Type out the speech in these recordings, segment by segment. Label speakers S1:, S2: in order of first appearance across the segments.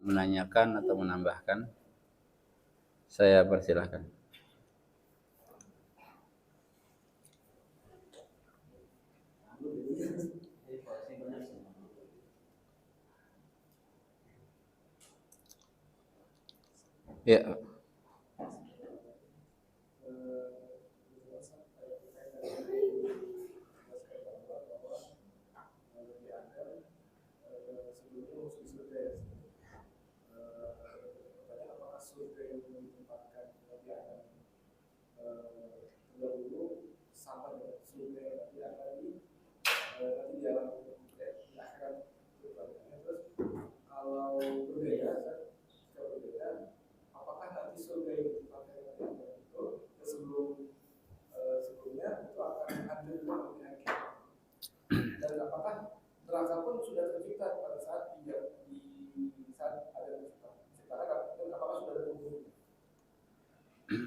S1: menanyakan atau menambahkan? Saya persilahkan. Ya.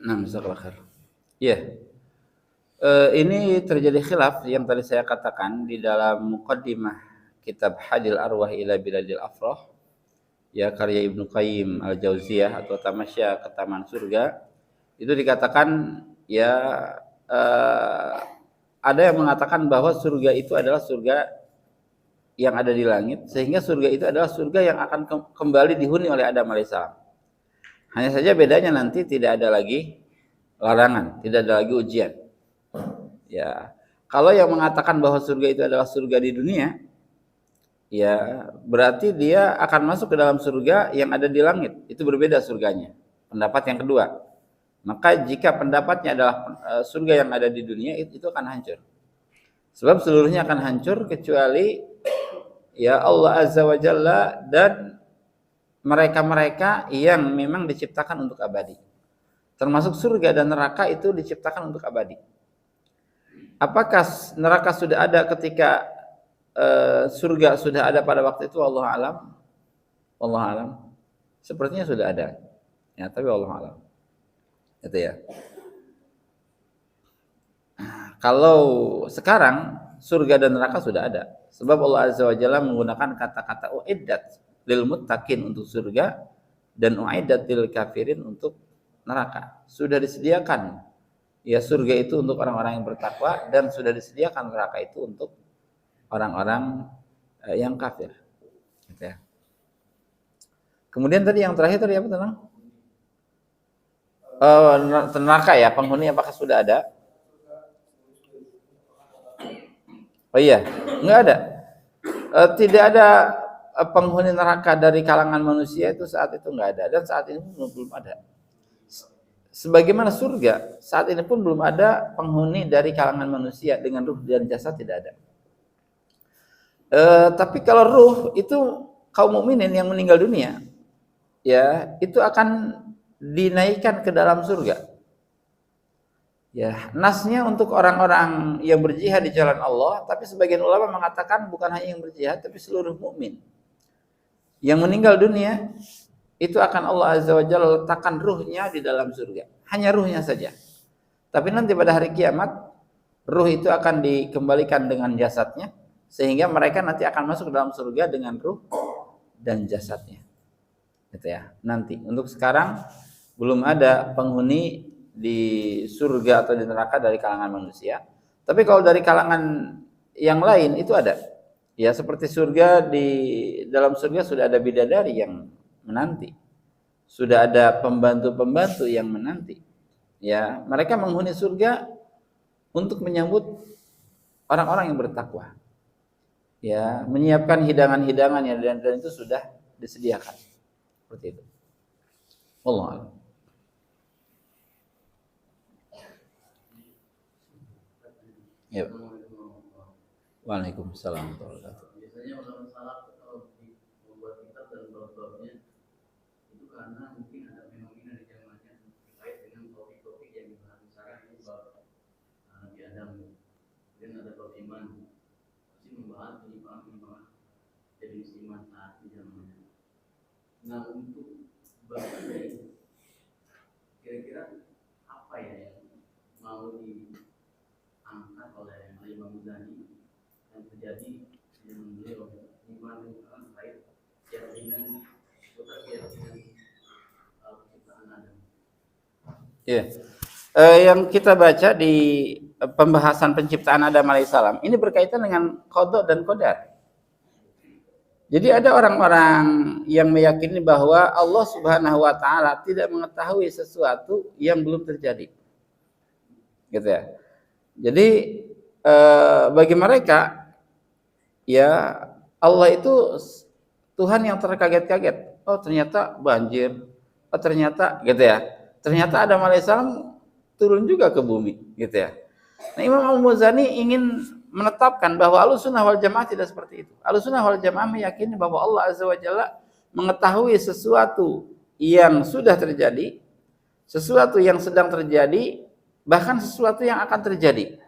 S1: Nah, jazakallahu. Iya. Ini terjadi khilaf yang tadi saya katakan di dalam muqaddimah kitab Hadil Arwah ila Biladil Afrah, ya, karya Ibnu Qayyim Al-Jauziyah atau Tamasya ke Taman Surga. Itu dikatakan, ya, ada yang mengatakan bahwa surga itu adalah surga yang ada di langit, sehingga surga itu adalah surga yang akan kembali dihuni oleh Adam alaihissalam. Hanya saja bedanya nanti tidak ada lagi larangan, tidak ada lagi ujian. Ya, kalau yang mengatakan bahwa surga itu adalah surga di dunia, ya berarti dia akan masuk ke dalam surga yang ada di langit. Itu berbeda surganya. Pendapat yang kedua. Maka jika pendapatnya adalah surga yang ada di dunia, itu akan hancur. Sebab seluruhnya akan hancur kecuali, ya, Allah Azza wa Jalla dan mereka-mereka yang memang diciptakan untuk abadi. Termasuk surga dan neraka itu diciptakan untuk abadi. Apakah neraka sudah ada ketika surga sudah ada pada waktu itu? Allah alam. Allah alam. Sepertinya sudah ada. Ya, tapi Allah alam. Itu ya. Kalau sekarang surga dan neraka sudah ada. Sebab Allah Azza wa Jalla menggunakan kata-kata uiddat lil muttaqin untuk surga dan uiddat lil kafirin untuk neraka. Sudah disediakan, ya, surga itu untuk orang-orang yang bertakwa dan sudah disediakan neraka itu untuk orang-orang yang kafir. Gitu ya. Kemudian tadi yang terakhir tadi apa tenang? Neraka, ya, penghuni apakah sudah ada? Oh iya, enggak ada. Tidak ada penghuni neraka dari kalangan manusia itu saat itu enggak ada, dan saat ini pun belum ada. Sebagaimana surga, saat ini pun belum ada penghuni dari kalangan manusia dengan ruh dan jasad, tidak ada. Tapi kalau ruh itu kaum mukminin yang meninggal dunia, ya, itu akan dinaikkan ke dalam surga. Ya, nasnya untuk orang-orang yang berjihad di jalan Allah, tapi sebagian ulama mengatakan bukan hanya yang berjihad, tapi seluruh mukmin yang meninggal dunia itu akan Allah Azza wa Jalla letakkan ruhnya di dalam surga. Hanya ruhnya saja. Tapi nanti pada hari kiamat, ruh itu akan dikembalikan dengan jasadnya, sehingga mereka nanti akan masuk ke dalam surga dengan ruh dan jasadnya. Gitu ya. Nanti. Untuk sekarang belum ada penghuni di surga atau di neraka dari kalangan manusia. Tapi kalau dari kalangan yang lain itu ada. Ya, seperti surga, di dalam surga sudah ada bidadari yang menanti. Sudah ada pembantu-pembantu yang menanti. Ya, mereka menghuni surga untuk menyambut orang-orang yang bertakwa. Ya, menyiapkan hidangan-hidangan dan itu sudah disediakan. Seperti itu. Wallahu a'lam. Ya. Waalaikumsalam warahmatullahi wabarakatuh.
S2: Biasanya ulama salaf kalau membuat kitab dan bab-babnya itu karena mungkin ada fenomena di zamannya terkait dengan topik-topik yang dibahas sekarang, ini bab Nabi Adam, dan ada bab iman, pasti membahas penyimpangan jenis iman saat di zamannya. Nah, untuk bab ini kira-kira apa ya yang mau diangkat oleh Imam Ghazali yang terjadi dengan beliau iman terkait keyakinan seputar
S1: Ya. Yang kita baca di pembahasan penciptaan Adam alaihissalam ini berkaitan dengan qada dan qadar. Jadi ada orang-orang yang meyakini bahwa Allah Subhanahu wa taala tidak mengetahui sesuatu yang belum terjadi. Gitu ya. Jadi bagi mereka ya Allah itu Tuhan yang terkaget-kaget. Oh, ternyata banjir. Oh, ternyata gitu ya. Ternyata Adam alaihissalam turun juga ke bumi, gitu ya. Nah, Imam Al-Muzani ingin menetapkan bahwa Ahlussunnah wal Jamaah tidak seperti itu. Ahlussunnah wal Jamaah meyakini bahwa Allah Azza wa Jalla mengetahui sesuatu yang sudah terjadi, sesuatu yang sedang terjadi, bahkan sesuatu yang akan terjadi.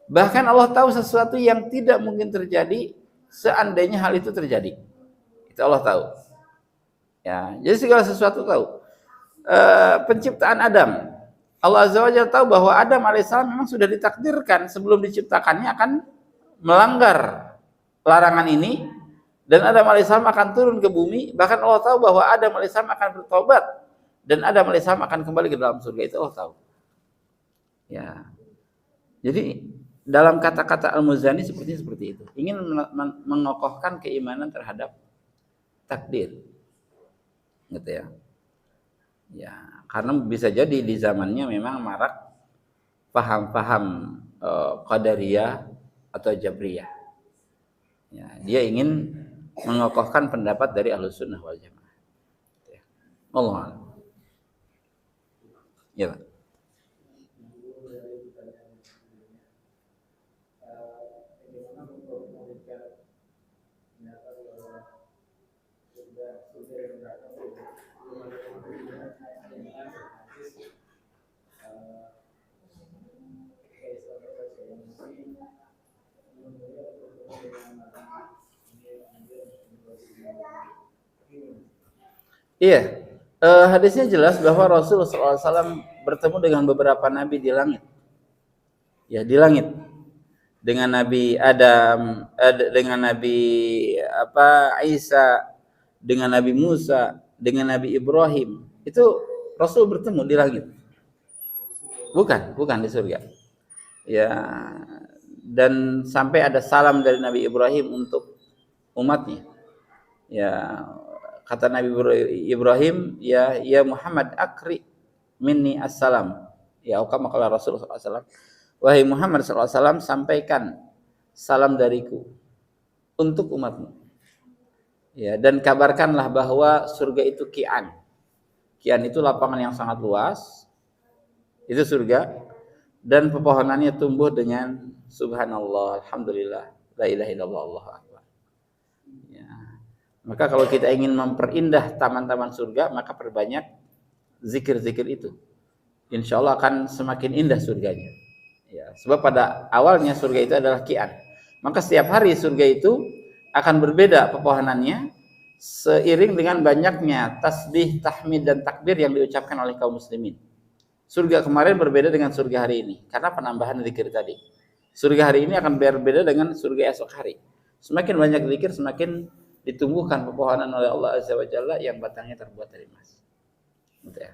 S1: Bahkan Allah tahu sesuatu yang tidak mungkin terjadi seandainya hal itu terjadi. Itu Allah tahu. Ya, jadi segala sesuatu tahu. Penciptaan Adam, Allah Azza wa Jalla tahu bahwa Adam alaihissalam memang sudah ditakdirkan sebelum diciptakannya akan melanggar larangan ini, dan Adam alaihissalam akan turun ke bumi. Bahkan Allah tahu bahwa Adam alaihissalam akan bertobat dan Adam alaihissalam akan kembali ke dalam surga. Itu Allah tahu. Ya, jadi dalam kata-kata Al-Muzani seperti itu, ingin mengokohkan keimanan terhadap takdir, gitu ya. Ya, karena bisa jadi di zamannya memang marak paham-paham qadariyah atau jabriyah. Ya, dia ingin mengokohkan pendapat dari Ahlussunnah wal Jamaah. Ya. Wallahu a'lam. Ya, Pak. Iya, hadisnya jelas bahwa Rasulullah SAW bertemu dengan beberapa nabi di langit. Ya, di langit. Dengan Nabi Adam, dengan Nabi Isa, dengan Nabi Musa, dengan Nabi Ibrahim. Itu Rasul bertemu di langit. Bukan di surga. Ya, dan sampai ada salam dari Nabi Ibrahim untuk umatnya. Ya, kata Nabi Ibrahim, ya Muhammad akri minni assalam. Ya, kama qala Rasulullah SAW. Wahai Muhammad SAW, sampaikan salam dariku untuk umatmu. Ya, dan kabarkanlah bahwa surga itu ki'an. Ki'an itu lapangan yang sangat luas. Itu surga. Dan pepohonannya tumbuh dengan subhanallah, alhamdulillah, la ilaha illallah, Allahu akbar. Ya. Maka kalau kita ingin memperindah taman-taman surga, maka perbanyak zikir-zikir itu. Insya Allah akan semakin indah surganya. Ya, sebab pada awalnya surga itu adalah ki'an. Maka setiap hari surga itu akan berbeda pepohonannya seiring dengan banyaknya tasbih, tahmid, dan takbir yang diucapkan oleh kaum muslimin. Surga kemarin berbeda dengan surga hari ini karena penambahan zikir tadi. Surga hari ini akan berbeda dengan surga esok hari. Semakin banyak zikir, semakin ditumbuhkan pepohonan oleh Allah Azza wa Jalla yang batangnya terbuat dari emas. Gitu ya.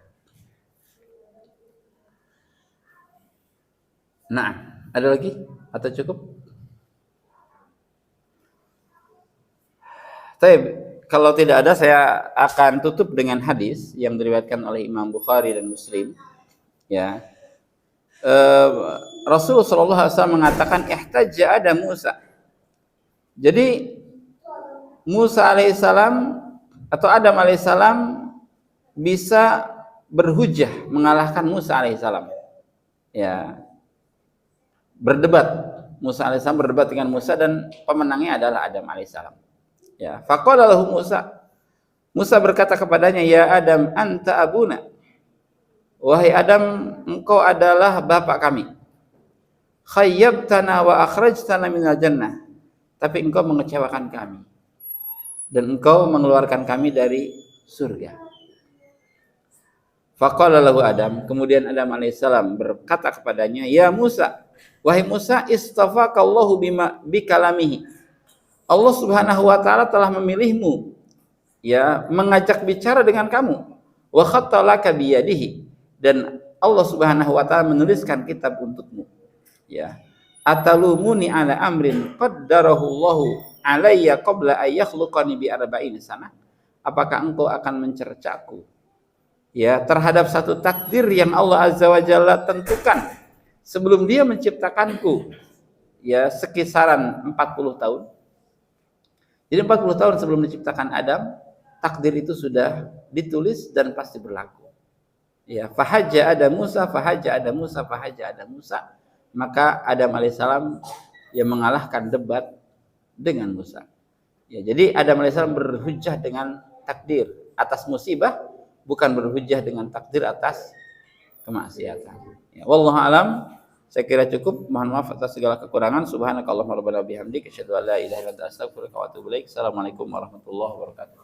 S1: Nah, ada lagi atau cukup? Tapi kalau tidak ada, saya akan tutup dengan hadis yang diriwayatkan oleh Imam Bukhari dan Muslim. Ya, Rasulullah SAW mengatakan, ihtajja Adam Musa. Jadi Musa alaihissalam atau Adam alaihissalam bisa berhujjah mengalahkan Musa alaihissalam. Ya. Berdebat, Musa alaihissalam berdebat dengan Musa dan pemenangnya adalah Adam alaihissalam. Ya, faqala lahu Musa. Musa berkata kepadanya, ya Adam, anta abuna. Wahai Adam, engkau adalah bapak kami. Khayyabtana wa akhrajtana minal jannah. Tapi engkau mengecewakan kami dan engkau mengeluarkan kami dari surga. Faqala lahu Adam, kemudian Adam alaihissalam berkata kepadanya, ya Musa, wahai Musa, istafaqallahu bikalamihi. Allah Subhanahu wa taala telah memilihmu, ya, mengajak bicara dengan kamu. Wa khattalaka biyadihi, dan Allah Subhanahu wa taala menuliskan kitab untukmu. Ya. Atalumuni ala amrin qaddarahu Allahu alayya qabla ay yakhluqani bi arba'in sana. Apakah engkau akan mencercaku ya terhadap satu takdir yang Allah Azza wa Jalla tentukan sebelum dia menciptakanku ya sekisaran 40 tahun. Jadi 40 tahun sebelum diciptakan Adam, takdir itu sudah ditulis dan pasti berlaku. Ya, fahajja ada Musa, fahajja ada Musa, fahajja ada Musa. Maka Adam alaihissalam yang mengalahkan debat dengan Musa. Ya, jadi Adam alaihissalam berhujjah dengan takdir atas musibah, bukan berhujjah dengan takdir atas kemaksiatan. Ya, wallahu alam. Saya kira cukup. Mohon maaf atas segala kekurangan. Subhanakallahumma rabbana bihamdika asyhadu an la ilaha illa anta astaghfiruka wa atubu ilaik. Assalamualaikum warahmatullahi wabarakatuh.